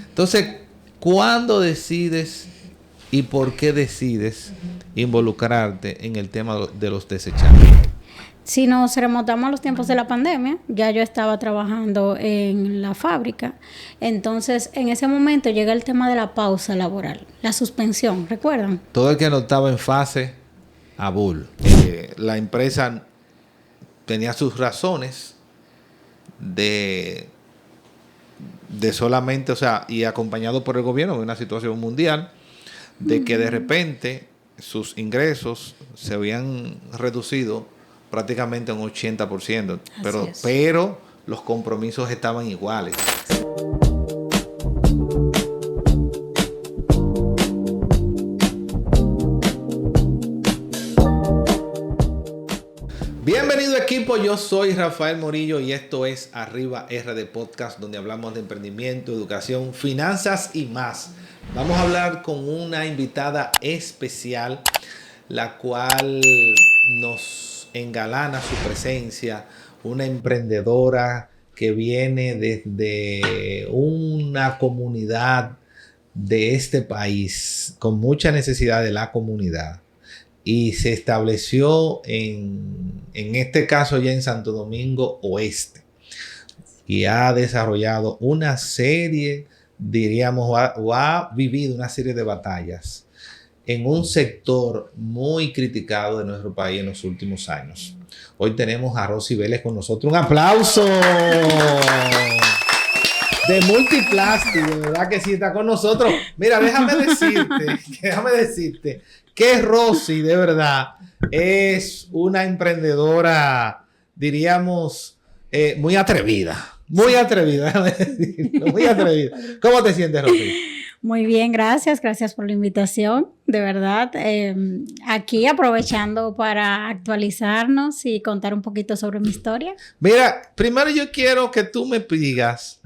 Entonces, ¿cuándo decides y por qué decides involucrarte en el tema de los desechables? Si nos remontamos a los tiempos de la pandemia, ya yo estaba trabajando en la fábrica. Entonces, en ese momento llega el tema de la pausa laboral, la suspensión, ¿recuerdan? Todo el que no estaba en fase, a bull. La empresa tenía sus razones de solamente, o sea, y acompañado por el gobierno de una situación mundial, de que de repente sus ingresos se habían reducido prácticamente un 80%, pero los compromisos estaban iguales. Bienvenido equipo, yo soy Rafael Morillo y esto es Arriba RD Podcast, donde hablamos de emprendimiento, educación, finanzas y más. Vamos a hablar con una invitada especial, la cual nos engalana su presencia, una emprendedora que viene desde una comunidad de este país, con mucha necesidad de la comunidad. Y se estableció en este caso ya en Santo Domingo Oeste. Y ha desarrollado una serie, diríamos, o ha vivido una serie de batallas en un sector muy criticado de nuestro país en los últimos años. Hoy tenemos a Rosy Vélez con nosotros. ¡Un aplauso! De Multiplástico, ¿verdad que sí está con nosotros? Mira, déjame decirte que Rosy, de verdad, es una emprendedora, diríamos, muy atrevida. Muy atrevida, déjame decirlo, muy atrevida. ¿Cómo te sientes, Rosy? Muy bien, gracias por la invitación, de verdad. Aquí aprovechando para actualizarnos y contar un poquito sobre mi historia. Mira, primero yo quiero que tú me digas,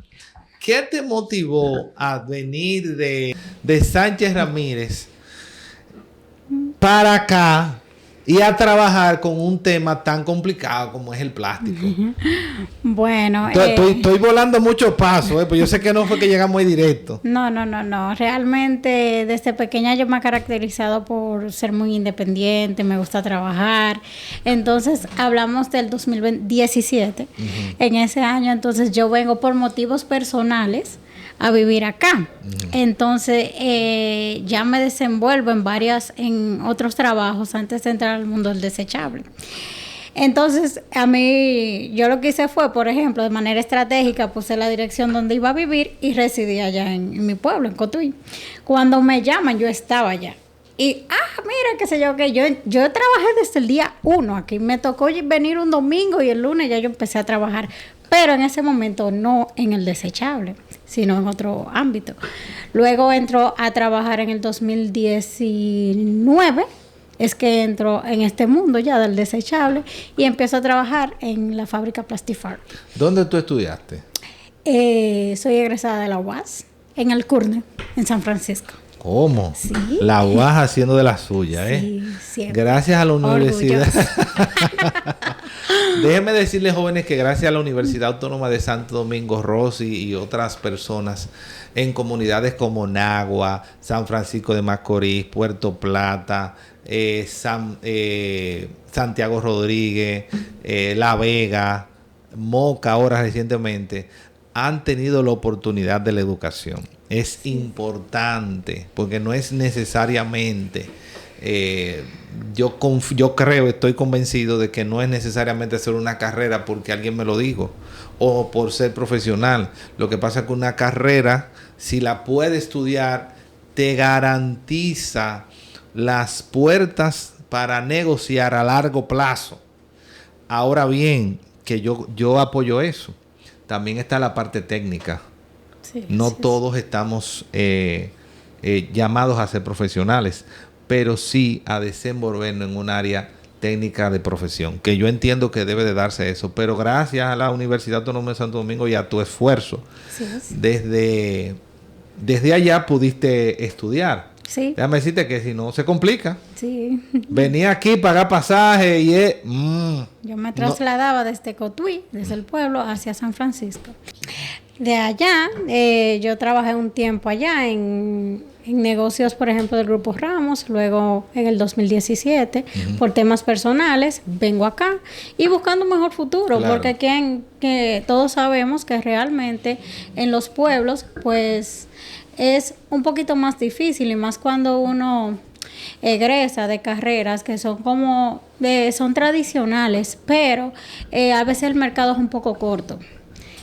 ¿qué te motivó a venir de Sánchez Ramírez para acá y a trabajar con un tema tan complicado como es el plástico? Bueno, estoy volando muchos pasos, pues yo sé que no fue que llegamos ahí directo. No. Realmente desde pequeña yo me he caracterizado por ser muy independiente, me gusta trabajar. Entonces hablamos del 2017. En ese año, entonces yo vengo por motivos personales a vivir acá. Entonces ya me desenvuelvo en otros trabajos antes de entrar al mundo del desechable. Entonces a mí, yo lo que hice fue, por ejemplo, de manera estratégica puse la dirección donde iba a vivir y residí allá en mi pueblo, en Cotuí. Cuando me llaman, yo estaba allá. Y, mira, qué sé yo, que yo trabajé desde el día 1 aquí. Me tocó venir un domingo y el lunes ya yo empecé a trabajar. Pero en ese momento no en el desechable, sino en otro ámbito. Luego entró a trabajar en el 2019, es que entró en este mundo ya del desechable y empezó a trabajar en la fábrica Plastifar. ¿Dónde tú estudiaste? Soy egresada de la UAS, en el CURNE, en San Francisco. ¿Cómo? Sí. La UAS haciendo de la suya, Sí, siempre. Gracias a la universidad. Déjenme decirles, jóvenes, que gracias a la Universidad Autónoma de Santo Domingo, Rosy y otras personas en comunidades como Nagua, San Francisco de Macorís, Puerto Plata, Santiago Rodríguez, La Vega, Moca, ahora recientemente, han tenido la oportunidad de la educación. Es importante, porque no es necesariamente, yo creo, estoy convencido de que no es necesariamente hacer una carrera porque alguien me lo dijo o por ser profesional. Lo que pasa es que una carrera, si la puedes estudiar, te garantiza las puertas para negociar a largo plazo. Ahora bien, que yo apoyo eso. También está la parte técnica. Sí, no todos estamos llamados a ser profesionales, pero sí a desenvolvernos en un área técnica de profesión, que yo entiendo que debe de darse eso, pero gracias a la Universidad Autónoma de Santo Domingo y a tu esfuerzo, desde allá pudiste estudiar. Sí. Déjame decirte que si no se complica. Sí. Venía aquí, pagar pasaje y yo me trasladaba desde Cotuí, desde el pueblo, hacia San Francisco. De allá, yo trabajé un tiempo allá en negocios, por ejemplo, del Grupo Ramos. Luego, en el 2017, por temas personales, vengo acá y buscando un mejor futuro. Claro. Porque que todos sabemos que realmente en los pueblos, pues, es un poquito más difícil. Y más cuando uno egresa de carreras que son son tradicionales, pero a veces el mercado es un poco corto.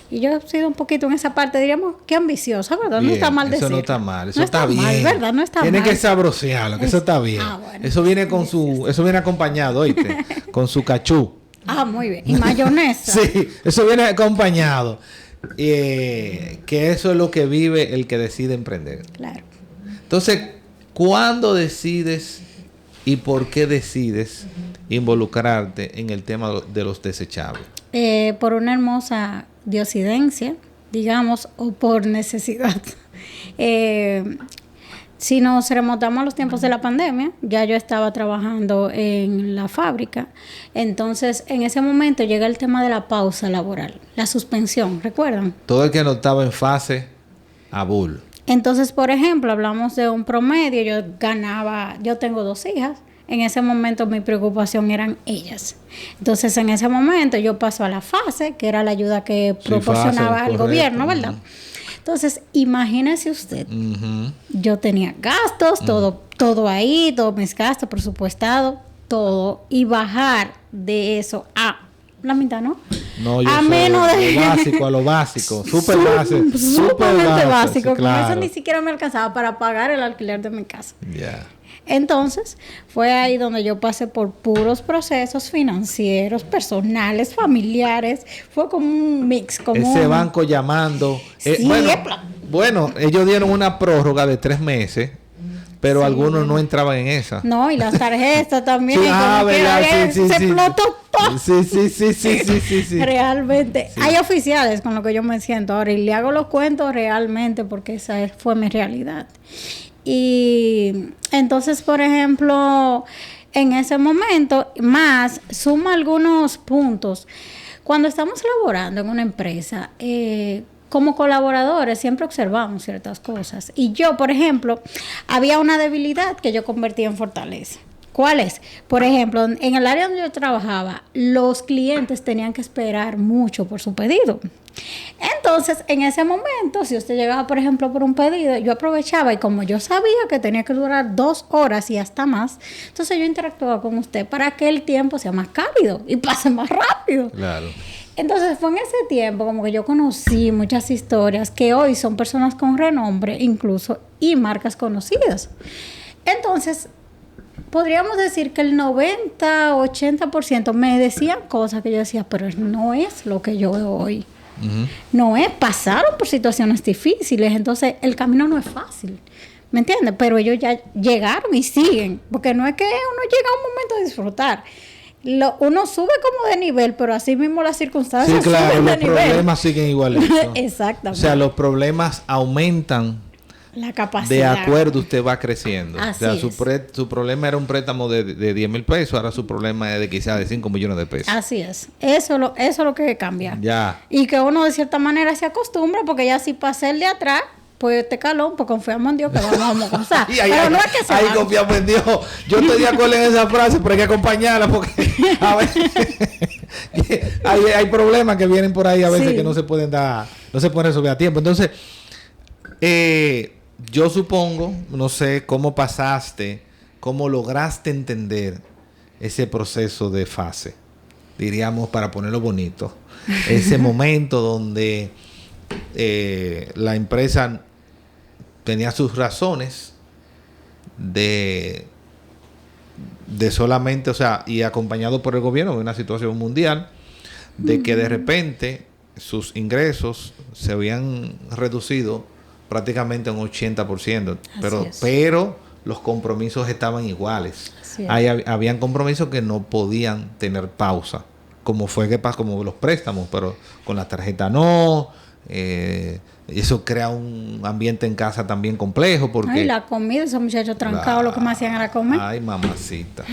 Y yo he sido un poquito en esa parte, diríamos, que ambiciosa, ¿verdad? Bien, no está mal decirlo. Eso no está mal, eso no está bien. Mal, ¿verdad? No está Tiene mal. que sabrosearlo, que eso está bien. Bueno. Eso viene eso viene acompañado, ¿oíste? Con su cachú. Muy bien. Y mayonesa. Sí, eso viene acompañado. Que eso es lo que vive el que decide emprender. Claro. Entonces, ¿cuándo decides y por qué decides involucrarte en el tema de los desechables? Por una hermosa diosidencia, digamos, o por necesidad. Si nos remontamos a los tiempos de la pandemia, ya yo estaba trabajando en la fábrica. Entonces, en ese momento llega el tema de la pausa laboral, la suspensión, ¿recuerdan? Todo el que no estaba en fase, a bull. Entonces, por ejemplo, hablamos de un promedio, yo tengo 2 hijas. En ese momento mi preocupación eran ellas. Entonces, en ese momento yo paso a la fase, que era la ayuda que proporcionaba el gobierno, ¿verdad? Entonces, imagínese usted, yo tenía gastos, todo ahí, todos mis gastos, presupuestado, todo, y bajar de eso a la mitad, ¿no? No, yo a menos de a lo básico, súper básico. Sumamente básico. Claro. Con eso ni siquiera me alcanzaba para pagar el alquiler de mi casa. Ya. Entonces, fue ahí donde yo pasé por puros procesos financieros, personales, familiares. Fue como un mix. Ese banco llamando. Sí, bueno, ellos dieron una prórroga de 3 meses, pero algunos no entraban en esa. No, y las tarjetas también. Sí, verdad, se explotó todo. Sí. Realmente. Sí. Hay oficiales con lo que yo me siento ahora y le hago los cuentos realmente porque esa fue mi realidad. Y entonces, por ejemplo, en ese momento, más suma algunos puntos. Cuando estamos laborando en una empresa, como colaboradores siempre observamos ciertas cosas. Y yo, por ejemplo, había una debilidad que yo convertía en fortaleza. ¿Cuál es? Por ejemplo, en el área donde yo trabajaba, los clientes tenían que esperar mucho por su pedido. Entonces, en ese momento, si usted llegaba, por ejemplo, por un pedido, yo aprovechaba y como yo sabía que tenía que durar 2 horas y hasta más, entonces yo interactuaba con usted para que el tiempo sea más cálido y pase más rápido. Claro. Entonces, fue en ese tiempo como que yo conocí muchas historias que hoy son personas con renombre, incluso, y marcas conocidas. Entonces, podríamos decir que el 90-80% me decían cosas que yo decía, pero no es lo que yo veo hoy. No es, pasaron por situaciones difíciles, entonces el camino no es fácil, ¿me entiendes? Pero ellos ya llegaron y siguen, porque no es que uno llega a un momento de disfrutar. Uno sube como de nivel, pero así mismo las circunstancias sí, claro, suben de los nivel. problemas siguen iguales. Exactamente. O sea, los problemas aumentan la capacidad. de acuerdo, usted va creciendo. Así o sea, su problema era un préstamo de 10,000 pesos, ahora su problema es de quizás de 5 millones de pesos. Así es. Eso es lo que cambia. Ya. Y que uno de cierta manera se acostumbra, porque ya si pasé el de atrás, pues este calón, pues confiamos en Dios que vamos a almorzar. Pero no es que se ahí va. confiamos en Dios. Yo estoy de acuerdo en esa frase, pero hay que acompañarla porque a ver, hay problemas que vienen por ahí a veces que no se pueden resolver a tiempo. Entonces, yo supongo, no sé cómo pasaste, cómo lograste entender ese proceso de fase, diríamos, para ponerlo bonito, ese momento donde la empresa tenía sus razones de solamente, o sea, y acompañado por el gobierno de una situación mundial, de que de repente sus ingresos se habían reducido prácticamente un 80%, pero los compromisos estaban iguales. Habían compromisos que no podían tener pausa, como fue que pasó, como los préstamos, pero con la tarjeta no, Eso crea un ambiente en casa también complejo porque... Ay, la comida, esos muchachos trancados, lo que me hacían era comer. Ay, mamacita.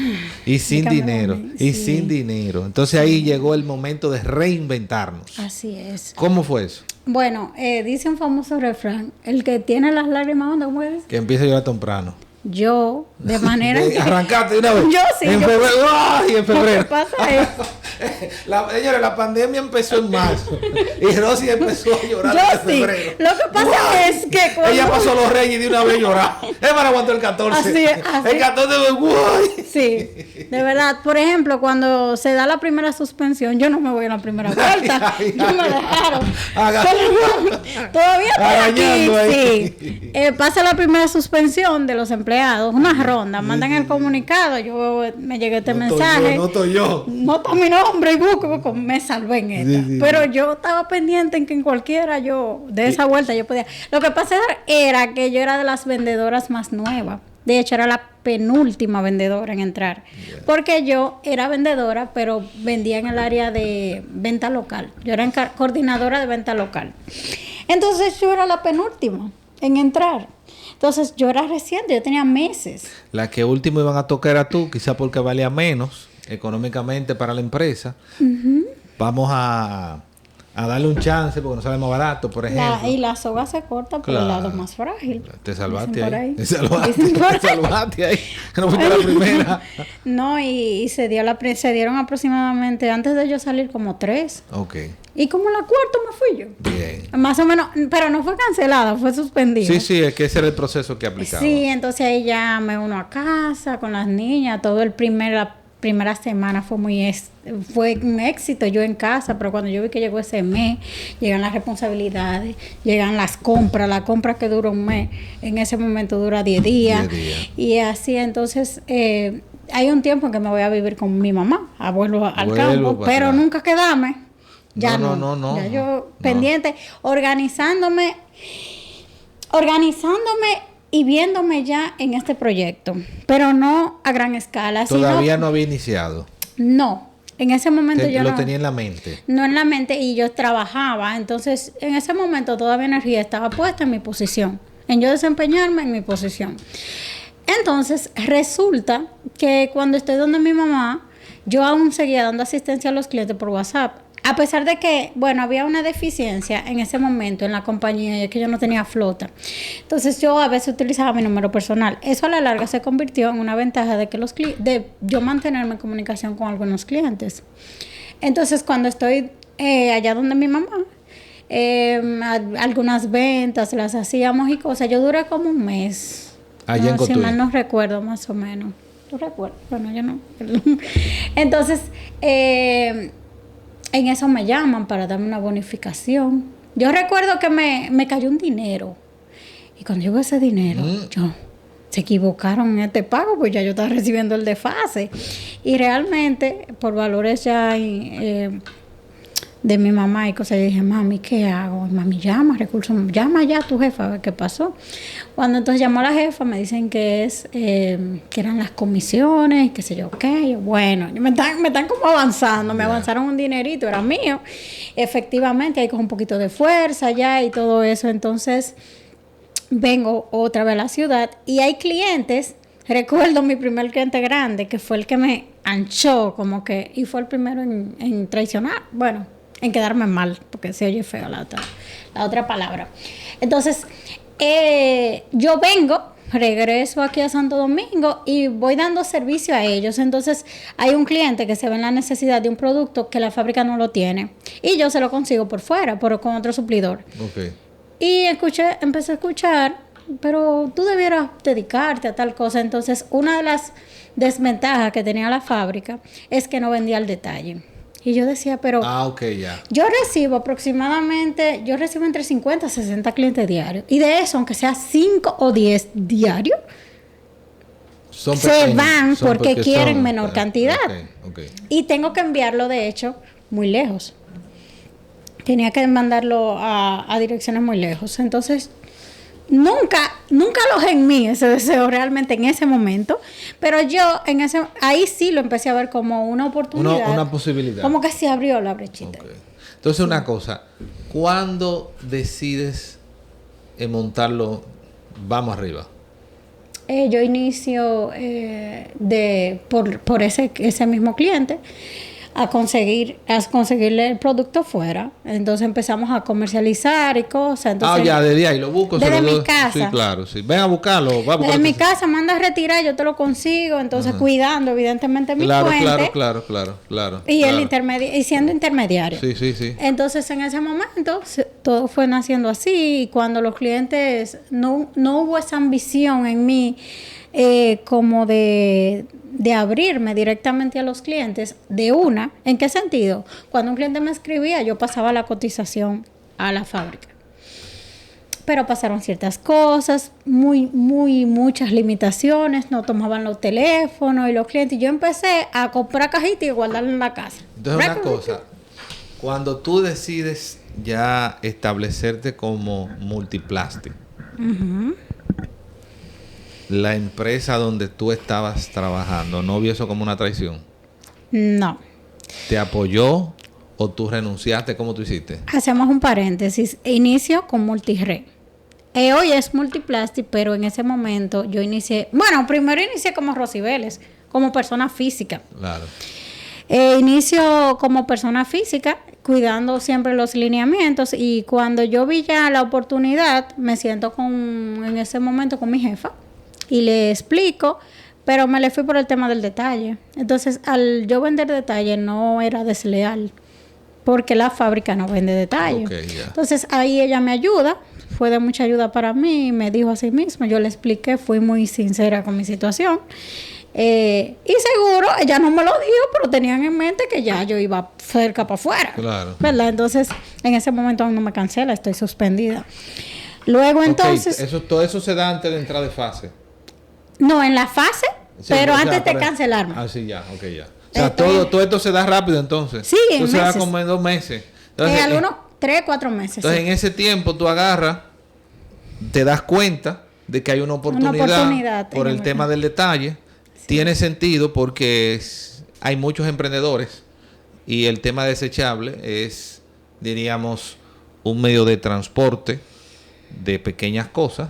Y sin dinero. Y sin dinero. Entonces ahí llegó el momento de reinventarnos. Así es. ¿Cómo fue eso? Bueno, dice un famoso refrán, el que tiene las lágrimas, ¿dónde mueres? Que empieza a llorar temprano. Yo, de manera que... Arrancaste de una vez. Yo sí. En febrero. ¡Ay, en febrero! Lo que pasa es... Señores, la pandemia empezó en marzo. Y Rosy empezó a llorar Yo en febrero. Lo que pasa es que cuando... Ella pasó los Reyes y de una vez llorar. Es para aguantar el 14. Así. El 14 de guay. Sí, de verdad. Por ejemplo, cuando se da la primera suspensión, yo no me voy a la primera vuelta. Yo me dejaron. Todavía estoy aquí. Sí. Pasa la primera suspensión de los empleados, una ronda, mandan el comunicado, yo me llegué este mensaje. No estoy yo. No está mi nombre y busco, me salvé en esta. Pero yo estaba pendiente en que en cualquiera de esa vuelta yo podía. Lo que pasa era que yo era de las vendedoras más nuevas. De hecho, era la penúltima vendedora en entrar. Porque yo era vendedora, pero vendía en el área de venta local. Yo era coordinadora de venta local. Entonces, yo era la penúltima en entrar. Entonces, yo era reciente, yo tenía meses. La que último iban a tocar era tú, quizá porque valía menos económicamente para la empresa. Vamos a darle un chance porque nos sale más barato, por ejemplo. Y la soga se corta por el lado más frágil. Te salvaste ahí. Te salvaste ahí. No fuiste la primera. No, y se dieron aproximadamente, antes de yo salir, como 3. Ok. Y como la cuarta me fui yo. Bien. Más o menos, pero no fue cancelada, fue suspendida. Sí, es que ese era el proceso que aplicaba. Sí, entonces ahí ya me uno a casa con las niñas, la primera semana fue un éxito yo en casa, pero cuando yo vi que llegó ese mes, llegan las responsabilidades, llegan las compras, la compra que dura un mes, en ese momento dura 10 días. Y así, entonces, hay un tiempo en que me voy a vivir con mi mamá, vuelvo al campo, pero nunca quedarme. Ya no. Ya yo pendiente, organizándome y viéndome ya en este proyecto, pero no a gran escala. Todavía no había iniciado. No, en ese momento yo lo tenía en la mente. No en la mente, y yo trabajaba, entonces en ese momento toda mi energía estaba puesta en mi posición, en yo desempeñarme en mi posición. Entonces resulta que cuando estoy donde mi mamá, yo aún seguía dando asistencia a los clientes por WhatsApp. A pesar de que, había una deficiencia en ese momento en la compañía, y es que yo no tenía flota. Entonces, yo a veces utilizaba mi número personal. Eso a la larga se convirtió en una ventaja de que de yo mantenerme en comunicación con algunos clientes. Entonces, cuando estoy allá donde mi mamá, algunas ventas las hacíamos y cosas. Yo duré como un mes. Allá en Cotuí. Si mal no recuerdo, más o menos. ¿Tú recuerdas? Bueno, yo no. Entonces, en eso me llaman para darme una bonificación. Yo recuerdo que me cayó un dinero. Y cuando yo veo ese dinero, se equivocaron en este pago, pues ya yo estaba recibiendo el desfase. Y realmente, por valores ya de mi mamá y cosas, yo dije, mami, ¿qué hago? Y mami, llama ya a tu jefa a ver qué pasó. Cuando entonces llamó a la jefa, me dicen que eran las comisiones, qué sé yo, qué. Bueno, me están como avanzando, me avanzaron un dinerito, era mío. Efectivamente, hay con un poquito de fuerza ya y todo eso. Entonces, vengo otra vez a la ciudad y hay clientes. Recuerdo mi primer cliente grande, que fue el que me anchó, y fue el primero en traicionar. Bueno, en quedarme mal, porque se oye feo la otra palabra. Entonces, yo regreso aquí a Santo Domingo y voy dando servicio a ellos. Entonces, hay un cliente que se ve en la necesidad de un producto que la fábrica no lo tiene. Y yo se lo consigo por fuera, pero con otro suplidor. Okay. Y empecé a escuchar, pero tú debieras dedicarte a tal cosa. Entonces, una de las desventajas que tenía la fábrica es que no vendía al detalle. Y yo decía, pero ya. Yo recibo entre 50 y 60 clientes diarios. Y de eso, aunque sea 5 o 10 diarios, se van porque quieren menor cantidad. Okay. Y tengo que enviarlo, de hecho, muy lejos. Tenía que mandarlo a direcciones muy lejos. Entonces, nunca alojé en mí ese deseo realmente en ese momento, pero yo ahí sí lo empecé a ver como una oportunidad, una posibilidad, como que se abrió la brechita. Entonces, una cosa, ¿cuándo decides montarlo? Vamos arriba. Yo inicio por ese mismo cliente a conseguirle el producto fuera. Entonces empezamos a comercializar y cosas. Entonces, ya, desde ahí lo busco. Desde mi casa. Sí, claro, sí. Ven a buscarlo. Va a buscarlo. En mi casa, manda a retirar, yo te lo consigo. Entonces, cuidando, evidentemente, mi claro, fuente. Claro. Y y siendo intermediario. Sí. Entonces, en ese momento, todo fue naciendo así. Y cuando los clientes, no hubo esa ambición en mí, como de abrirme directamente a los clientes de una. ¿En qué sentido? Cuando un cliente me escribía, yo pasaba la cotización a la fábrica. Pero pasaron ciertas cosas, muchas limitaciones, no tomaban los teléfonos y los clientes. Y yo empecé a comprar cajitas y guardarlas en la casa. Entonces, una cosa, cuando tú decides ya establecerte como Multiplastic, la empresa donde tú estabas trabajando, ¿no vio eso como una traición? No. ¿Te apoyó o tú renunciaste? ¿Cómo tú hiciste? Hacemos un paréntesis. Inicio con Multired. Hoy es Multiplastic, pero en ese momento yo primero inicié como Rosy Vélez, como persona física. Claro. Inicio como persona física, cuidando siempre los lineamientos, y cuando yo vi ya la oportunidad, me siento en ese momento con mi jefa y le explico, pero me le fui por el tema del detalle. Entonces, al yo vender detalle no era desleal, porque la fábrica no vende detalle. Okay, yeah. Entonces, ahí ella me ayuda, fue de mucha ayuda para mí, me dijo a sí misma, yo le expliqué, fui muy sincera con mi situación. Y seguro, ella no me lo dijo, pero tenían en mente que ya yo iba cerca para afuera. Claro. ¿Verdad? Entonces, en ese momento aún no me cancela, estoy suspendida. Luego, entonces... Todo eso se da antes de entrar de fase. No, en la fase, sí, pero antes de cancelarme. Sí, ya, ok, ya. O sea, todo esto se da rápido entonces. Sí, en meses. Se da como en 2 meses. Entonces, algunos 3, 4 meses. Entonces, en ese tiempo tú agarras, te das cuenta de que hay una oportunidad por el tema del detalle. Sí. Tiene sentido porque hay muchos emprendedores y el tema desechable es, diríamos, un medio de transporte de pequeñas cosas,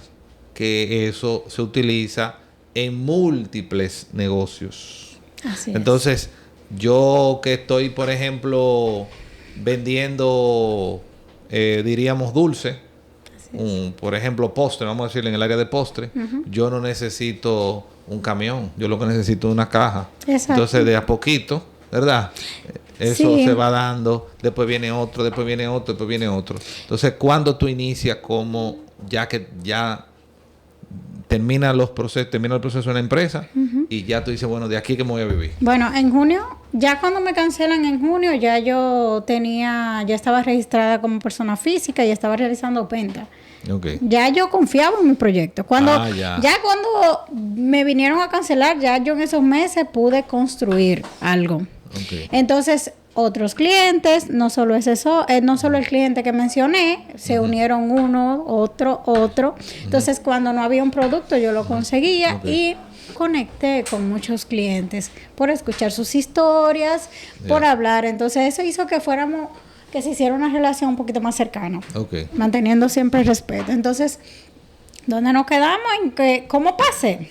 que eso se utiliza en múltiples negocios. Así es. Entonces, yo que estoy, por ejemplo, vendiendo, diríamos, dulce, por ejemplo, postre, vamos a decirle en el área de postre, yo no necesito un camión, yo lo que necesito es una caja. Exacto. Entonces, de a poquito, ¿verdad? Eso se va dando, después viene otro, después viene otro, después viene otro. Entonces, cuando tú inicias como, ya termina el proceso en la empresa, y ya tú dices, bueno, de aquí que me voy a vivir. Bueno, en junio, ya cuando me cancelan en junio, ya estaba registrada como persona física y estaba realizando venta. Okay. Ya yo confiaba en mi proyecto. Cuando me vinieron a cancelar, ya yo en esos meses pude construir algo. Okay. Entonces, otros clientes, no solo el cliente que mencioné, se unieron uno, otro. Entonces, cuando no había un producto, yo lo conseguía y conecté con muchos clientes por escuchar sus historias, por hablar. Entonces, eso hizo que se hiciera una relación un poquito más cercana, manteniendo siempre el respeto. Entonces, ¿dónde nos quedamos? ¿Cómo pasé?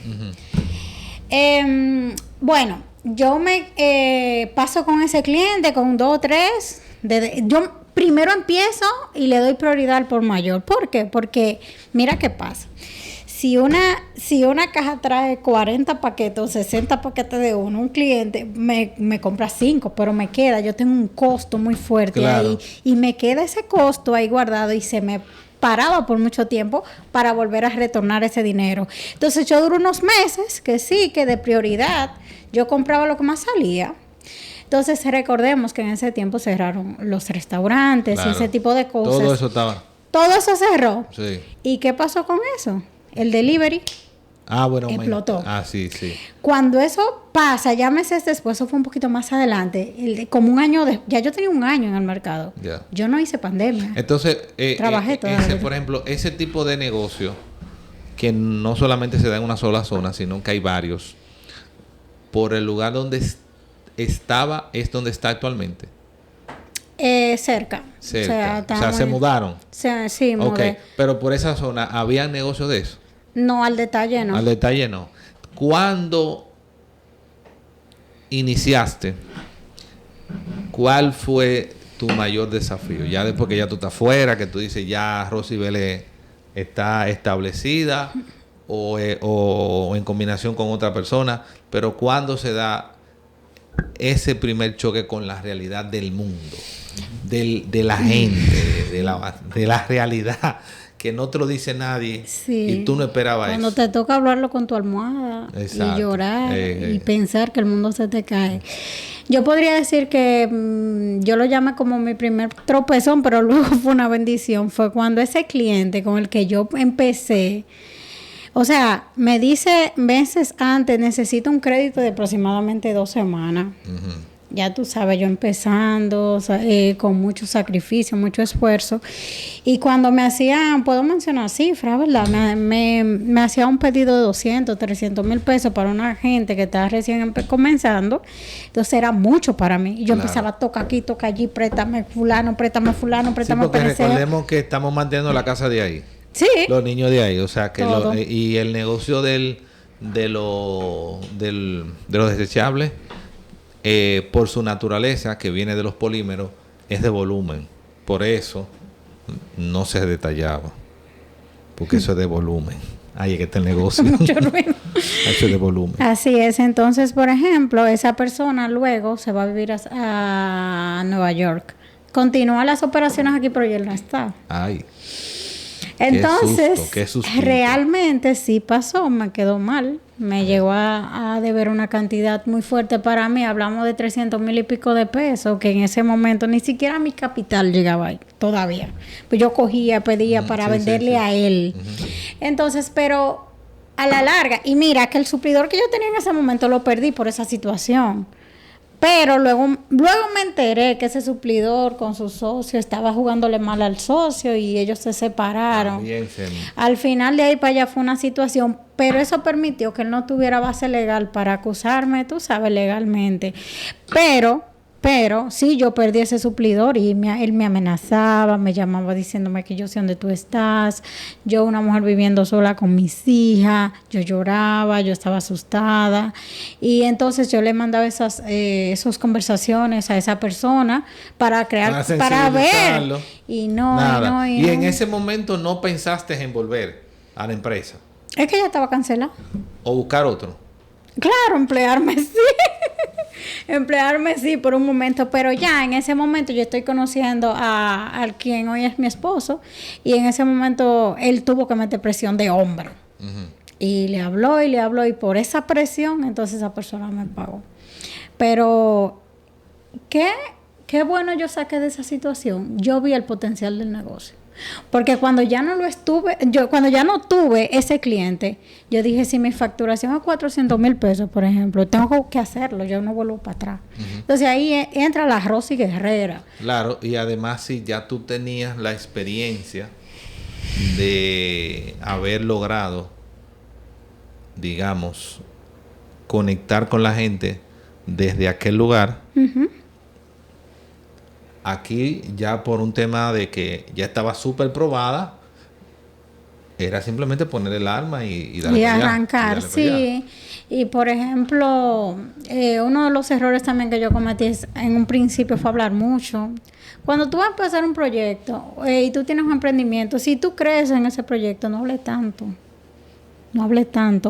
Bueno, yo me paso con ese cliente, con 2 o 3. Yo primero empiezo y le doy prioridad al por mayor. ¿Por qué? Porque mira qué pasa. Si una caja trae 40 paquetes o 60 paquetes de uno, un cliente me compra 5, pero me queda, yo tengo un costo muy fuerte ahí, y me queda ese costo ahí guardado y se me paraba por mucho tiempo para volver a retornar ese dinero. Entonces yo duro unos meses que de prioridad yo compraba lo que más salía. Entonces recordemos que en ese tiempo cerraron los restaurantes y ese tipo de cosas. Todo eso estaba. Todo eso cerró. Sí. ¿Y qué pasó con eso? El delivery explotó. Sí. Cuando eso pasa, ya meses después, eso fue un poquito más adelante, como un año, ya yo tenía un año en el mercado. Yeah. Yo no hice pandemia. Entonces, trabajé todavía. Por ejemplo, ese tipo de negocio, que no solamente se da en una sola zona, sino que hay varios, por el lugar donde estaba, es donde está actualmente. Cerca. Cerca. O sea, se mudaron. Sí, mudé. Ok, pero por esa zona, ¿había negocio de eso? No, al detalle no. Al detalle no. ¿Cuándo iniciaste? ¿Cuál fue tu mayor desafío? Ya después que ya tú estás fuera, que tú dices ya Rosy Vélez está establecida o en combinación con otra persona, pero ¿cuándo se da ese primer choque con la realidad del mundo, de la gente, de la realidad que no te lo dice nadie y tú no esperabas cuando eso? Cuando te toca hablarlo con tu almohada. Exacto. Y llorar y pensar que el mundo se te cae. Yo podría decir que yo lo llamé como mi primer tropezón, pero luego fue una bendición. Fue cuando ese cliente con el que yo empecé, o sea, me dice meses antes, necesito un crédito de aproximadamente 2 semanas. Uh-huh. Ya tú sabes, yo empezando, con mucho sacrificio, mucho esfuerzo. Y cuando me hacían, puedo mencionar cifras, ¿verdad? Me hacía un pedido de 200, 300 mil pesos para una gente que estaba recién comenzando. Entonces era mucho para mí. Y yo empezaba a tocar aquí, tocar allí, préstame fulano, préstame sí, porque recordemos que estamos manteniendo la casa de ahí. Sí. Los niños de ahí. O sea, que y el negocio de los desechables, por su naturaleza, que viene de los polímeros, es de volumen. Por eso no se detallaba. Porque eso es de volumen. Ahí es que está el negocio. Mucho ruido. Eso es de volumen. Así es. Entonces, por ejemplo, esa persona luego se va a vivir a Nueva York. Continúa las operaciones aquí, pero ya no está. Ay. Entonces, qué susto. Realmente sí pasó, me quedó mal. Me llegó a deber una cantidad muy fuerte para mí. Hablamos de 300 mil y pico de pesos, que en ese momento ni siquiera mi capital llegaba ahí todavía. Pues yo pedía para venderle a él. Uh-huh. Entonces, pero a la larga, y mira que el suplidor que yo tenía en ese momento lo perdí por esa situación. Pero luego me enteré que ese suplidor con su socio estaba jugándole mal al socio y ellos se separaron. Al final de ahí para allá fue una situación, pero eso permitió que él no tuviera base legal para acusarme, tú sabes, legalmente. Pero sí, yo perdí ese suplidor y él me amenazaba, me llamaba diciéndome que yo sé dónde tú estás. Yo, una mujer viviendo sola con mis hijas, yo lloraba, yo estaba asustada. Y entonces yo le mandaba esas conversaciones a esa persona para ver. Y no. Y en ese momento no pensaste en volver a la empresa. Es que ya estaba cancelada. ¿O buscar otro? Claro, emplearme sí por un momento, pero ya en ese momento yo estoy conociendo a quien hoy es mi esposo y en ese momento él tuvo que meter presión de hombre. Uh-huh. Y le habló y por esa presión entonces esa persona me pagó. Pero qué bueno yo saqué de esa situación. Yo vi el potencial del negocio. Porque cuando ya no tuve ese cliente, yo dije, si mi facturación es 400 mil pesos, por ejemplo, tengo que hacerlo, yo no vuelvo para atrás. Uh-huh. Entonces ahí entra la Rosy Guerrera. Claro, y además si ya tú tenías la experiencia de haber logrado, digamos, conectar con la gente desde aquel lugar. Uh-huh. Aquí ya por un tema de que ya estaba súper probada, era simplemente poner el arma y darle y arrancar, sí. Y por ejemplo, uno de los errores también que yo cometí en un principio fue hablar mucho. Cuando tú vas a empezar un proyecto y tú tienes un emprendimiento, si tú crees en ese proyecto, no hables tanto.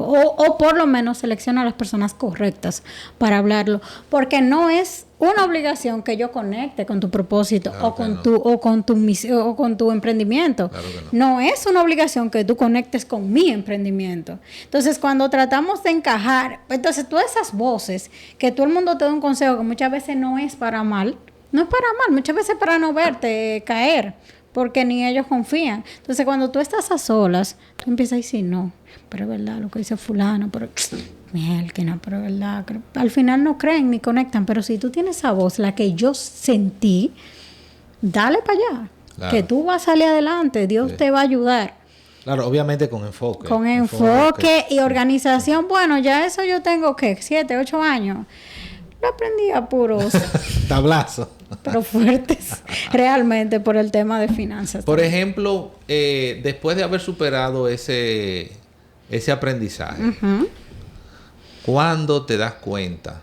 O por lo menos selecciona a las personas correctas para hablarlo, porque no es una obligación que yo conecte con tu propósito, claro, o con tu emprendimiento. Claro que no es una obligación que tú conectes con mi emprendimiento. Entonces, cuando tratamos de encajar, entonces todas esas voces que todo el mundo te da un consejo que muchas veces no es para mal, muchas veces para no verte caer, porque ni ellos confían. Entonces, cuando tú estás a solas, tú empiezas a decir, no, pero es verdad lo que dice fulano, pero pero es verdad. Al final no creen ni conectan, pero si tú tienes esa voz, la que yo sentí, dale para allá, claro, que tú vas a salir adelante, Dios te va a ayudar. Claro, obviamente con enfoque. Con enfoque y organización. Bueno, ya eso yo tengo, 7, 8 años. lo aprendí a puros Tablazo. pero fuertes, realmente, por el tema de finanzas. Por ejemplo, después de haber superado ese aprendizaje, ¿cuándo te das cuenta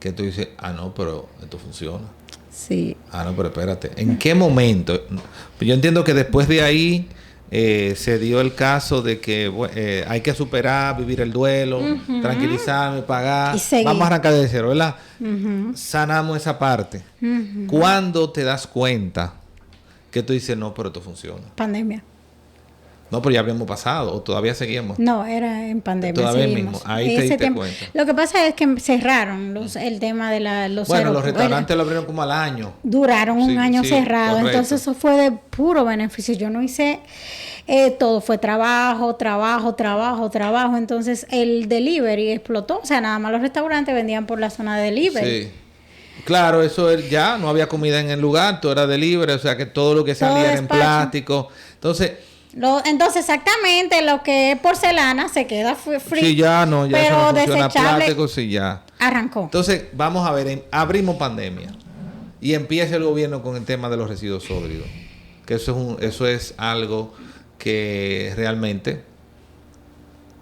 que tú dices, no, pero esto funciona? Sí. No, pero espérate. ¿En qué momento? Yo entiendo que después de ahí se dio el caso de que hay que superar, vivir el duelo, tranquilizarme, pagar. Vamos a arrancar de cero, ¿verdad? Sanamos esa parte. ¿Cuándo te das cuenta que tú dices, no, pero esto funciona? Pandemia. No, pero ya habíamos pasado, o todavía seguimos. No, era en pandemia. Todavía seguimos. mismo. Ahí te diste cuenta. Lo que pasa es que cerraron el tema de los los restaurantes lo abrieron como al año. Duraron un año cerrado. Correcto. Entonces eso fue de puro beneficio. Yo no hice todo, fue trabajo. Entonces el delivery explotó. O sea, nada más los restaurantes vendían por la zona de delivery. Sí. Claro, eso ya no había comida en el lugar, todo era delivery, o sea que todo lo que salía era en plástico. Entonces, exactamente lo que es porcelana se queda free. Sí, ya no, ya pero eso no funciona. desechable, Plástico, sí, ya. Arrancó. Entonces, vamos a ver, abrimos pandemia y empieza el gobierno con el tema de los residuos sólidos. Que eso es algo que realmente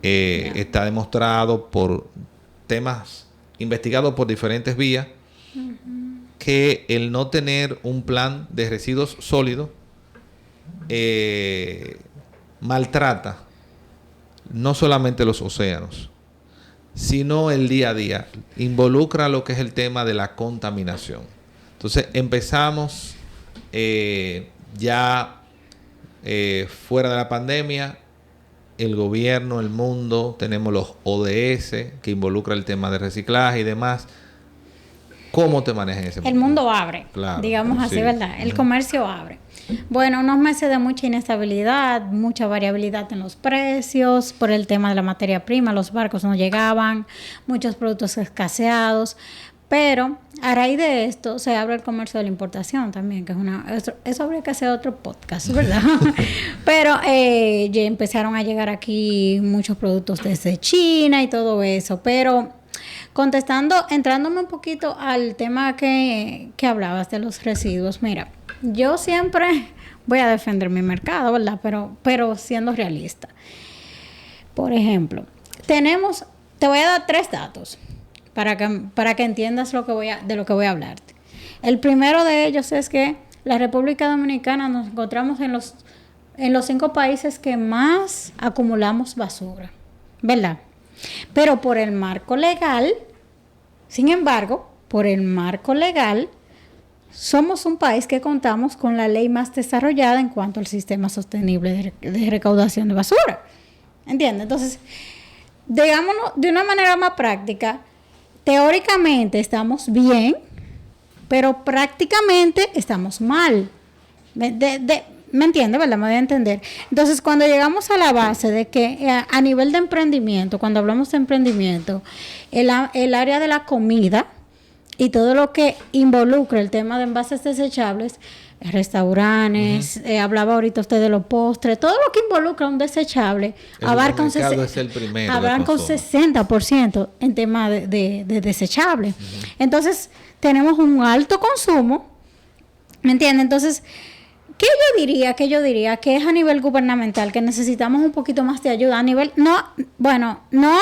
está demostrado por temas investigados por diferentes vías, que el no tener un plan de residuos sólidos maltrata no solamente los océanos, sino el día a día. Involucra lo que es el tema de la contaminación. Entonces empezamos fuera de la pandemia, el gobierno, el mundo, tenemos los ODS que involucra el tema de reciclaje y demás. ¿Cómo te manejas en ese momento? El mundo abre, claro, digamos así, ¿verdad? El comercio abre. Bueno, unos meses de mucha inestabilidad, mucha variabilidad en los precios, por el tema de la materia prima, los barcos no llegaban, muchos productos escaseados, pero a raíz de esto se abre el comercio de la importación también, que es eso habría que hacer otro podcast, ¿verdad? Pero ya empezaron a llegar aquí muchos productos desde China y todo eso, pero entrándome un poquito al tema que hablabas de los residuos, mira, yo siempre voy a defender mi mercado, ¿verdad? Pero siendo realista. Por ejemplo, te voy a dar 3 datos para que entiendas de lo que voy a hablarte. El primero de ellos es que la República Dominicana nos encontramos en los 5 países que más acumulamos basura, ¿verdad? Pero por el marco legal, sin embargo, somos un país que contamos con la ley más desarrollada en cuanto al sistema sostenible de recaudación de basura. ¿Entiendes? Entonces, digámoslo de una manera más práctica, teóricamente estamos bien, pero prácticamente estamos mal. ¿Me entiendes, verdad? Me voy a entender. Entonces, cuando llegamos a la base de que a nivel de emprendimiento, cuando hablamos de emprendimiento, el área de la comida y todo lo que involucra el tema de envases desechables, restaurantes, hablaba ahorita usted de los postres, todo lo que involucra un desechable abarca un 60% en tema de desechable. Entonces, tenemos un alto consumo, ¿me entiende? Entonces, ¿qué yo diría que es a nivel gubernamental, que necesitamos un poquito más de ayuda a nivel, no a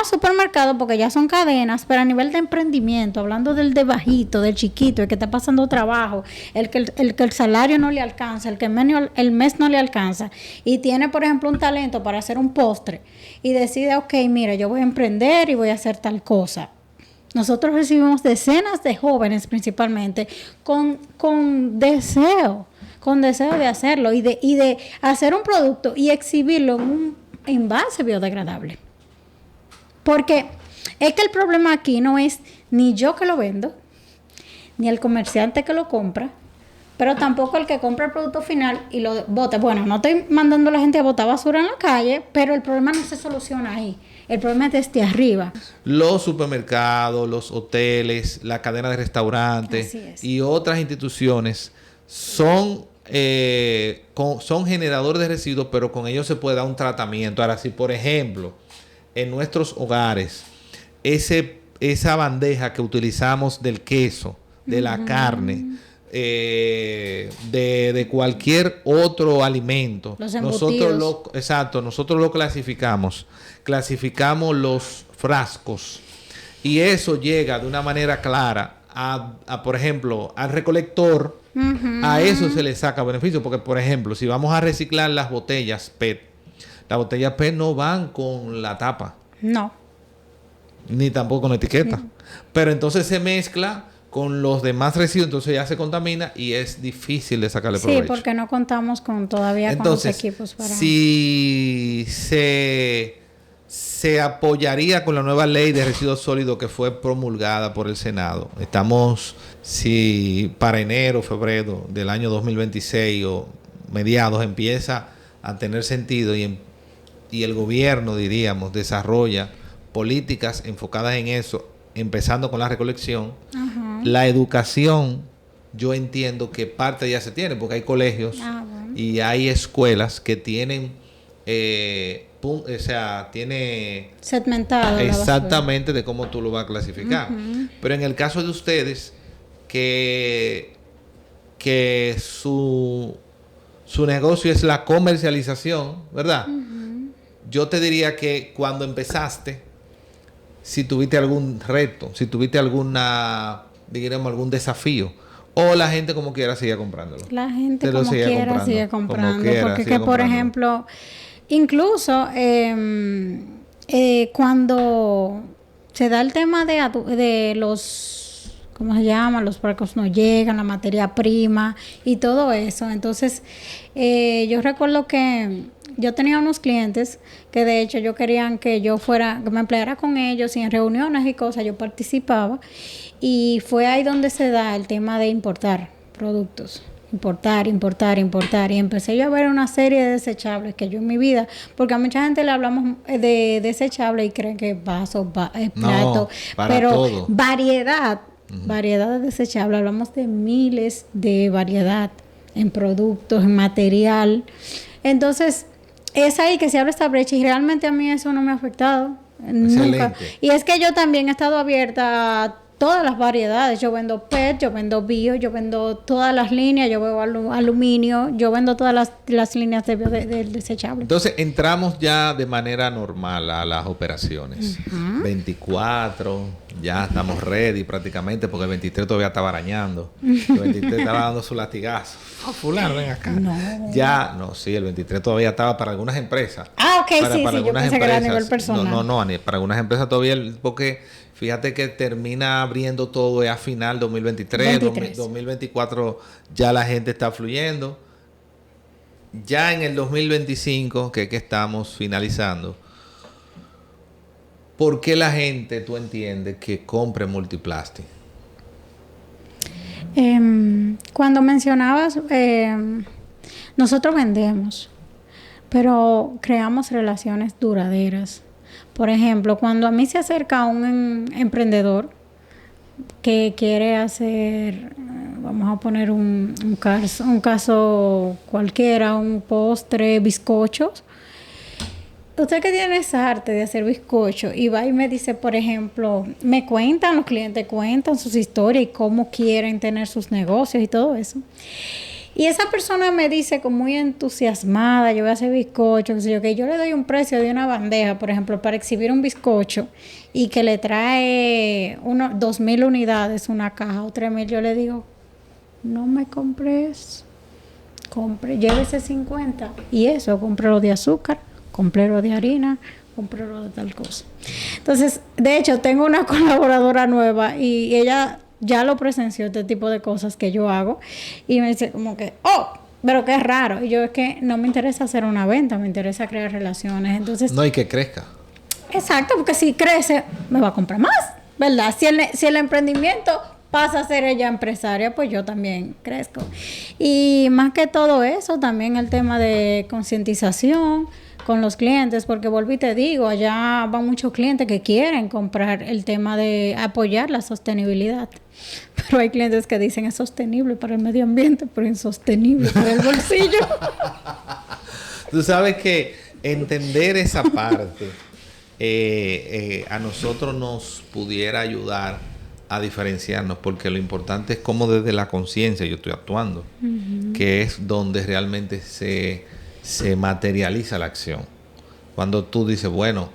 supermercado porque ya son cadenas, pero a nivel de emprendimiento, hablando del de bajito, del chiquito, el que está pasando trabajo, el que el salario no le alcanza, el mes no le alcanza y tiene, por ejemplo, un talento para hacer un postre y decide, ok, mira, yo voy a emprender y voy a hacer tal cosa. Nosotros recibimos decenas de jóvenes principalmente con deseo de hacerlo y de hacer un producto y exhibirlo en un envase biodegradable. Porque es que el problema aquí no es ni yo que lo vendo, ni el comerciante que lo compra, pero tampoco el que compra el producto final y lo bota. Bueno, no estoy mandando a la gente a botar basura en la calle, pero el problema no se soluciona ahí. El problema es desde arriba. Los supermercados, los hoteles, la cadena de restaurantes y otras instituciones son generadores de residuos, pero con ellos se puede dar un tratamiento. Ahora, si por ejemplo en nuestros hogares ese esa bandeja que utilizamos del queso, de la carne, de cualquier otro alimento. Los embutidos. Nosotros lo clasificamos los frascos y eso llega de una manera clara por ejemplo, al recolector. A eso se le saca beneficio, porque por ejemplo, si vamos a reciclar las botellas PET no van con la tapa. No. Ni tampoco con etiqueta. Pero entonces se mezcla con los demás residuos, entonces ya se contamina y es difícil de sacarle provecho. Sí, porque no contamos todavía con los equipos para... Si se apoyaría con la nueva ley de residuos sólidos que fue promulgada por el Senado. Estamos, si para enero, febrero del año 2026 o mediados empieza a tener sentido y el gobierno, diríamos, desarrolla políticas enfocadas en eso, empezando con la recolección. La educación, yo entiendo que parte ya se tiene, porque hay colegios y hay escuelas que tienen, tiene segmentado exactamente de cómo tú lo vas a clasificar. Pero en el caso de ustedes, que su negocio es la comercialización, ¿verdad? Yo te diría que cuando empezaste, si tuviste algún reto, si tuviste algún desafío, o la gente como quiera sigue comprándolo. La gente como quiera sigue comprando. Porque por ejemplo, incluso cuando se da el tema de los, ¿cómo se llama? Los barcos no llegan, la materia prima y todo eso. Entonces, yo recuerdo que yo tenía unos clientes que de hecho yo querían que que me empleara con ellos y en reuniones y cosas yo participaba, y fue ahí donde se da el tema de importar productos, importar, y empecé yo a ver una serie de desechables que yo en mi vida, porque a mucha gente le hablamos de desechables y creen que vasos, platos, pero todo. Variedad de desechables, hablamos de miles de variedad en productos, en material. Entonces es ahí que se abre esta brecha y realmente a mí eso no me ha afectado. Excelente. Nunca. Y es que yo también he estado abierta a todas las variedades. Yo vendo PET, yo vendo bio, yo vendo todas las líneas, yo vendo aluminio, yo vendo todas las líneas de desechable. Entonces entramos ya de manera normal a las operaciones. 24, ya estamos ready prácticamente, porque el 23 todavía estaba arañando. El 23 estaba dando su latigazo. Fulano, ven acá. Sí, el 23 todavía estaba para algunas empresas. Ok, yo pensé que era a nivel personal. No, para algunas empresas todavía, porque fíjate que termina abriendo todo a final 2023. 2024 ya la gente está fluyendo. Ya en el 2025, que estamos finalizando, ¿por qué la gente, tú entiendes, que compre Multiplastic? Cuando mencionabas, nosotros vendemos, pero creamos relaciones duraderas. Por ejemplo, cuando a mí se acerca un emprendedor que quiere hacer, vamos a poner un caso cualquiera, un postre, bizcochos. Usted que tiene esa arte de hacer bizcocho y va y me dice, por ejemplo, los clientes cuentan sus historias y cómo quieren tener sus negocios y todo eso. Y esa persona me dice como muy entusiasmada, yo voy a hacer bizcocho, que yo le doy un precio de una bandeja, por ejemplo, para exhibir un bizcocho y que le trae 2,000 unidades, una caja o 3,000, yo le digo, no me compres, llévese 50 y eso, compre lo de azúcar, compré lo de harina, compré lo de tal cosa. Entonces, de hecho, tengo una colaboradora nueva y ella ya lo presenció, este tipo de cosas que yo hago, y me dice como que, pero qué raro. Y yo, es que no me interesa hacer una venta, me interesa crear relaciones. Entonces, no, y que crezca. Exacto, porque si crece, me va a comprar más, ¿verdad? Si el emprendimiento pasa a ser ella empresaria, pues yo también crezco. Y más que todo eso, también el tema de concientización con los clientes, porque volví y te digo, allá van muchos clientes que quieren comprar el tema de apoyar la sostenibilidad. Pero hay clientes que dicen es sostenible para el medio ambiente, pero insostenible para el bolsillo. Tú sabes que entender esa parte a nosotros nos pudiera ayudar a diferenciarnos, porque lo importante es cómo desde la conciencia yo estoy actuando, que es donde realmente se materializa la acción. Cuando tú dices, bueno,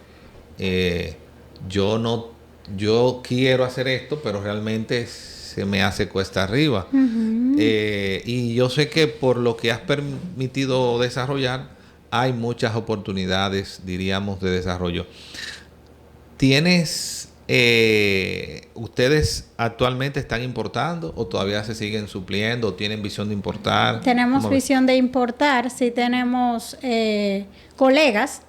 yo quiero hacer esto, pero realmente se me hace cuesta arriba. Y yo sé que por lo que has permitido desarrollar, hay muchas oportunidades, diríamos, de desarrollo. ¿Ustedes actualmente están importando o todavía se siguen supliendo o tienen visión de importar? Tenemos visión de importar, sí tenemos colegas,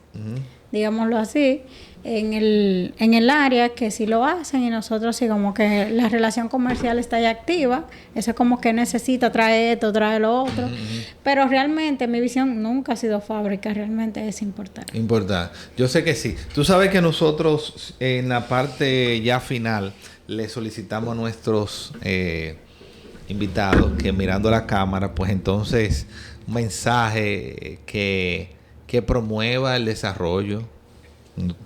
digámoslo así, en el área que sí lo hacen, y nosotros sí como que la relación comercial está ahí activa. Eso es como que necesita, trae esto, trae lo otro. Pero realmente mi visión nunca ha sido fábrica, realmente es importar. Importar. Yo sé que sí. Tú sabes que nosotros en la parte ya final le solicitamos a nuestros invitados que mirando la cámara, pues entonces un mensaje que promueva el desarrollo.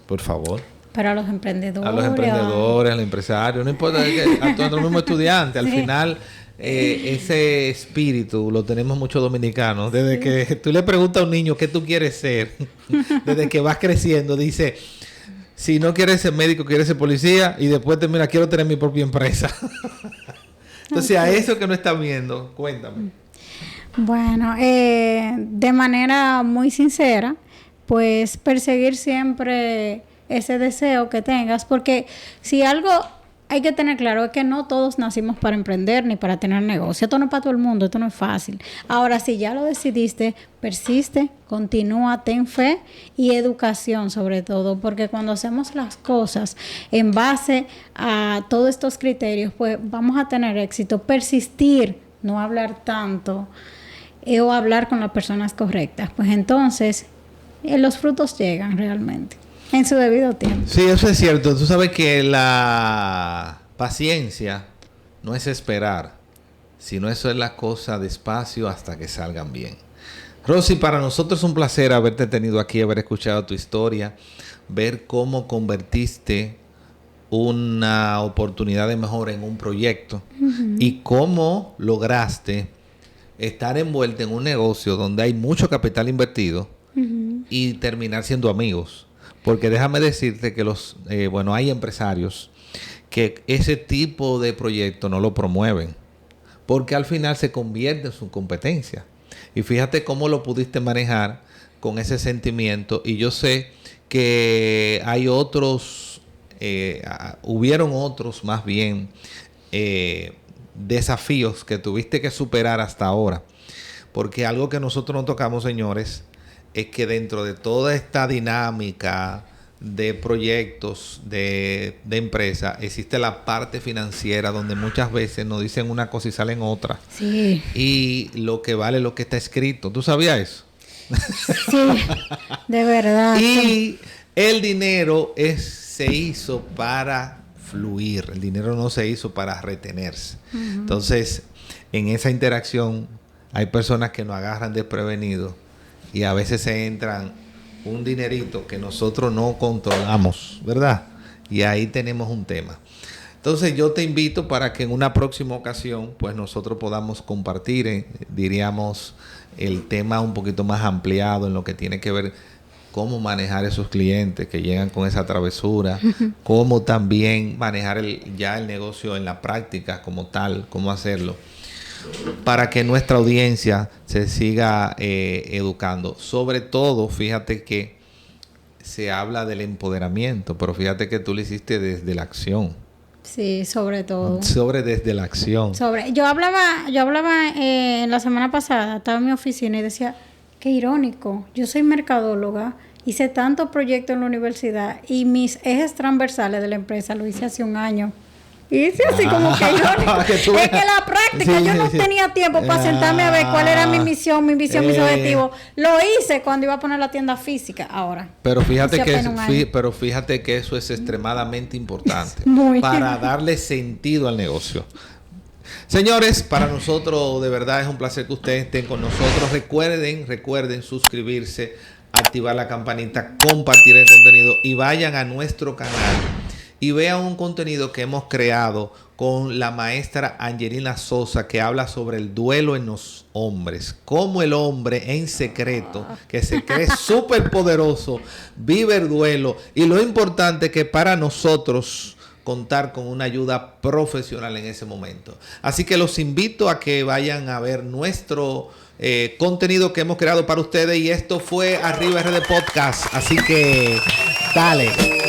Por favor. Para los emprendedores. A los emprendedores, a los empresarios, no importa, a todos los mismos estudiantes. Al final, ese espíritu lo tenemos muchos dominicanos. Desde que tú le preguntas a un niño qué tú quieres ser, desde que vas creciendo, dice, si no quieres ser médico, quieres ser policía, y después termina, quiero tener mi propia empresa. Entonces, a eso que no estás viendo, cuéntame. Bueno, de manera muy sincera, pues perseguir siempre ese deseo que tengas, porque si algo hay que tener claro es que no todos nacimos para emprender ni para tener negocio. Esto no es para todo el mundo, esto no es fácil. Ahora, si ya lo decidiste, persiste, continúa, ten fe y educación sobre todo, porque cuando hacemos las cosas en base a todos estos criterios, pues vamos a tener éxito. Persistir, no hablar tanto o hablar con las personas correctas. Pues entonces los frutos llegan realmente en su debido tiempo. Sí, eso es cierto. Tú sabes que la paciencia no es esperar, sino eso es la cosa despacio hasta que salgan bien. Rosy, para nosotros es un placer haberte tenido aquí, haber escuchado tu historia, ver cómo convertiste una oportunidad de mejora en un proyecto y cómo lograste estar envuelta en un negocio donde hay mucho capital invertido y terminar siendo amigos. Porque déjame decirte que hay empresarios que ese tipo de proyecto no lo promueven, porque al final se convierte en su competencia. Y fíjate cómo lo pudiste manejar con ese sentimiento. Y yo sé que hay otros, hubieron otros más bien desafíos que tuviste que superar hasta ahora. Porque algo que nosotros no tocamos, señores, es que dentro de toda esta dinámica de proyectos de empresa, existe la parte financiera donde muchas veces nos dicen una cosa y salen otra. Sí. Y lo que vale es lo que está escrito. ¿Tú sabías eso? Sí, de verdad. Y el dinero se hizo para fluir. El dinero no se hizo para retenerse. Entonces, en esa interacción hay personas que nos agarran desprevenidos y a veces se entran un dinerito que nosotros no controlamos, ¿verdad? Y ahí tenemos un tema. Entonces yo te invito para que en una próxima ocasión pues nosotros podamos compartir, diríamos, el tema un poquito más ampliado en lo que tiene que ver cómo manejar esos clientes que llegan con esa travesura, cómo también manejar ya el negocio en la práctica como tal, cómo hacerlo, para que nuestra audiencia se siga educando. Sobre todo, fíjate que se habla del empoderamiento, pero fíjate que tú lo hiciste desde la acción. Sí, sobre todo. Desde la acción. Yo hablaba en la semana pasada, estaba en mi oficina y decía, qué irónico, yo soy mercadóloga, hice tantos proyectos en la universidad y mis ejes transversales de la empresa lo hice hace un año. Y hice así como que irónico. Es que la práctica, yo no tenía tiempo para sentarme a ver cuál era mi misión, mis objetivos. Lo hice cuando iba a poner la tienda física. Ahora. Pero fíjate que eso es extremadamente importante para darle sentido al negocio. Señores, para nosotros de verdad es un placer que ustedes estén con nosotros. Recuerden suscribirse activar la campanita, compartir el contenido y vayan a nuestro canal y vean un contenido que hemos creado con la maestra Angelina Sosa, que habla sobre el duelo en los hombres, cómo el hombre en secreto, que se cree súper poderoso, vive el duelo, y lo importante que para nosotros contar con una ayuda profesional en ese momento. Así que los invito a que vayan a ver nuestro contenido que hemos creado para ustedes, y esto fue Arriba RD Podcast, así que dale.